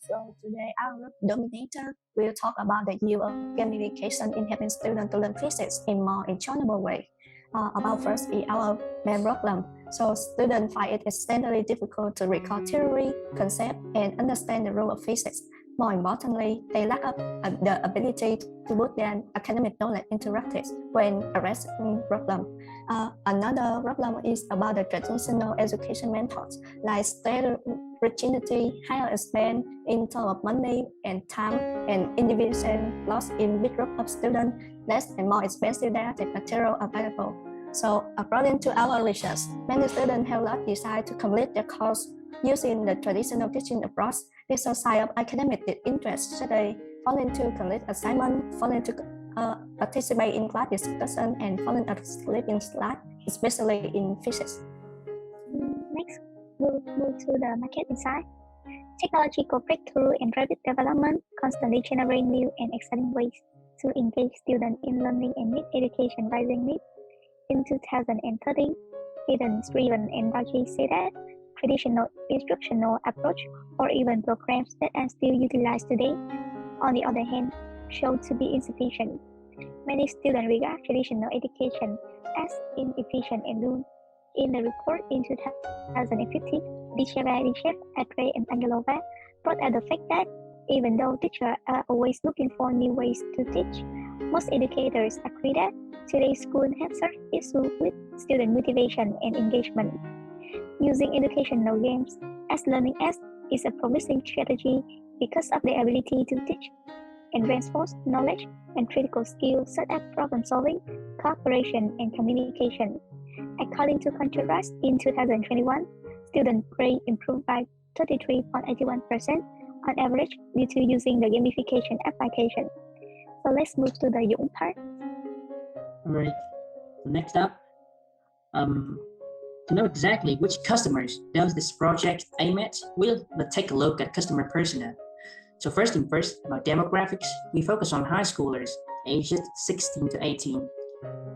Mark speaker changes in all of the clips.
Speaker 1: So today our group Dominator will talk about the use of gamification in helping students to learn physics in more enjoyable way. About first is our main problem. So students find it extremely difficult to recall theory, concept, and understand the rule of physics. More importantly, they lack the ability to put their academic knowledge into practice when addressing problem. Another problem is about the traditional education methods like state rigidity, higher spend in terms of money and time, and individual loss in big group of students, less and more expensive didactic material available. So according to our research, many students have not decided to complete their course using the traditional teaching approach. This is a sign of academic interest, so they failing to complete assignment, failing to participate in class discussion, and falling asleep in class, especially in physics.
Speaker 2: Next, we'll move to the market insight. Technological breakthrough and rapid development constantly generate new and exciting ways to engage students in learning and meet education rising needs. In 2013, evidence-driven and largely said that traditional instructional approach or even programs that are still utilized today, on the other hand, show to be insufficient. Many students regard traditional education as inefficient and doomed. In the report in 2015, Chef, Adre, and Angelova brought out the fact that even though teachers are always looking for new ways to teach, most educators agree that today's school have certain issues with student motivation and engagement. Using educational games as learning aids is a promising strategy because of their ability to teach and reinforce knowledge and critical skills such as problem solving, cooperation, and communication. According to Contrast, in 2021, student grade improved by 33.81% on average due to using the gamification application. So let's move to the Dũng part.
Speaker 3: Alright, so next up, to know exactly which customers does this project aim at, we'll take a look at customer persona. So first, about demographics, we focus on high schoolers aged 16 to 18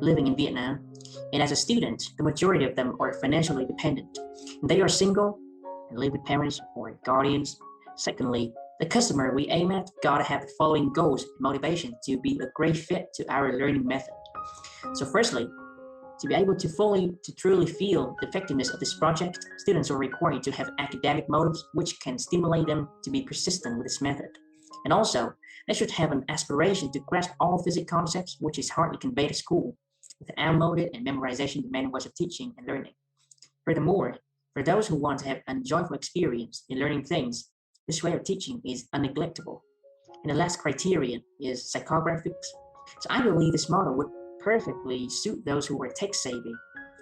Speaker 3: living in Vietnam. And as a student, the majority of them are financially dependent. They are single and live with parents or guardians. Secondly, the customer we aim at gotta have the following goals and motivation to be a great fit to our learning method. So firstly, to be able to truly feel the effectiveness of this project, students are required to have academic motives which can stimulate them to be persistent with this method. And also, they should have an aspiration to grasp all physics concepts which is hardly conveyed at school, with an outmoded and memorization demanding ways of teaching and learning. Furthermore, for those who want to have an enjoyable experience in learning things, this way of teaching is unneglectable. And the last criterion is psychographics. So I believe this model would perfectly suit those who are tech-savvy,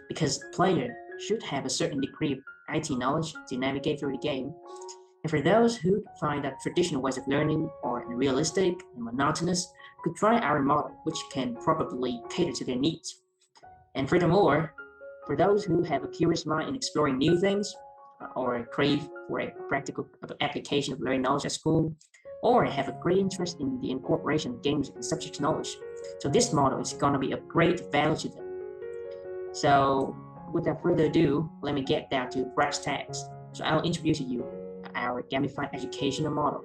Speaker 3: because players should have a certain degree of IT knowledge to navigate through the game. And for those who find that traditional ways of learning are unrealistic and monotonous, could try our model, which can probably cater to their needs. And furthermore, for those who have a curious mind in exploring new things, or crave for a practical application of learning knowledge at school, or have a great interest in the incorporation of games and subject knowledge, so this model is going to be of great value to them. So without further ado, let me get down to brass tacks. So I'll introduce you our gamified educational model.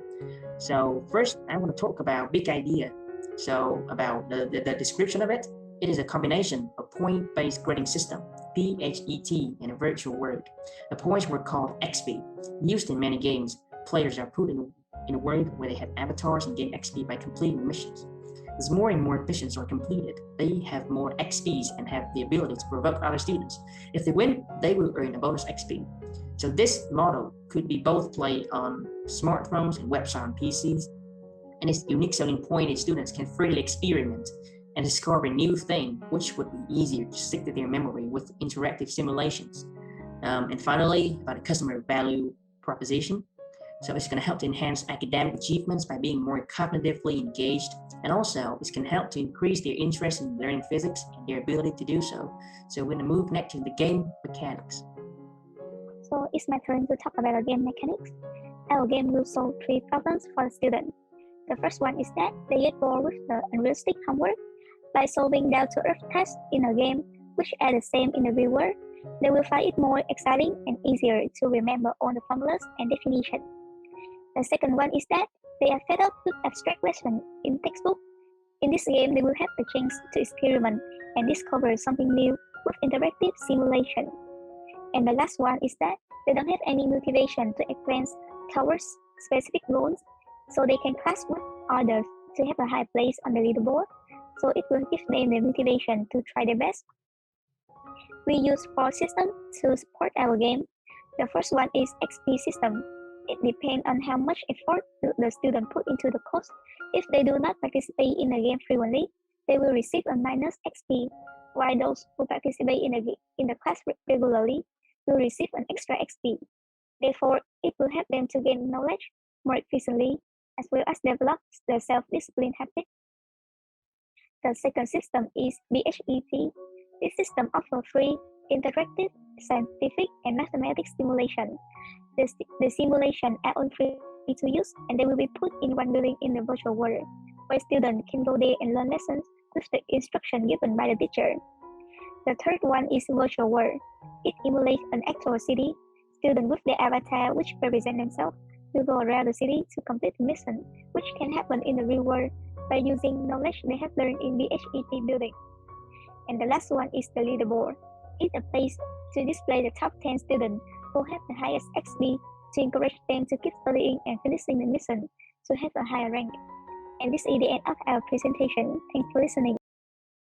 Speaker 3: So first, I want to talk about big idea. So about the description of it, it is a combination of point-based grading system, PHET, and a virtual world. The points were called XP. Used in many games, players are put in a world where they have avatars and gain XP by completing missions. As more and more missions are completed, they have more XPs and have the ability to provoke other students. If they win, they will earn a bonus XP. So this model could be both played on smartphones and websites on PCs. And its unique selling point is students can freely experiment and discover new things, which would be easier to stick to their memory with interactive simulations. And finally, about the customer value proposition. So it's going to help to enhance academic achievements by being more cognitively engaged, and also it's going to help to increase their interest in learning physics and their ability to do so. So we're going to move next to the game mechanics.
Speaker 2: So it's my turn to talk about the game mechanics. Our game will solve 3 problems for the student. The first one is that they get bored with the unrealistic homework. By solving down-to-earth tasks in a game which are the same in the real world, they will find it more exciting and easier to remember all the formulas and definitions. The second one is that they are fed up with abstract lessons in textbook. In this game, they will have the chance to experiment and discover something new with interactive simulation. And the last one is that they don't have any motivation to advance towards specific goals, so they can clash with others to have a high place on the leaderboard, so it will give them the motivation to try their best. We use 4 systems to support our game. The first one is XP system. It depends on how much effort the student put into the course. If they do not participate in the game frequently, they will receive a minus XP, while those who participate in the class regularly will receive an extra XP. Therefore, it will help them to gain knowledge more efficiently, as well as develop the self-discipline habit. The second system is BHET. This system offers free, interactive, scientific, and mathematics simulation. The simulation are all free to use, and they will be put in one building in the virtual world, where students can go there and learn lessons with the instruction given by the teacher. The third one is virtual world. It emulates an actual city. Students with their avatar, which represent themselves, will go around the city to complete the mission, which can happen in the real world by using knowledge they have learned in the HET building. And the last one is the leaderboard. It's a place to display the top 10 students who have the highest XP to encourage them to keep studying and finishing the mission to have a higher rank. And this is the end of our presentation. Thanks for listening.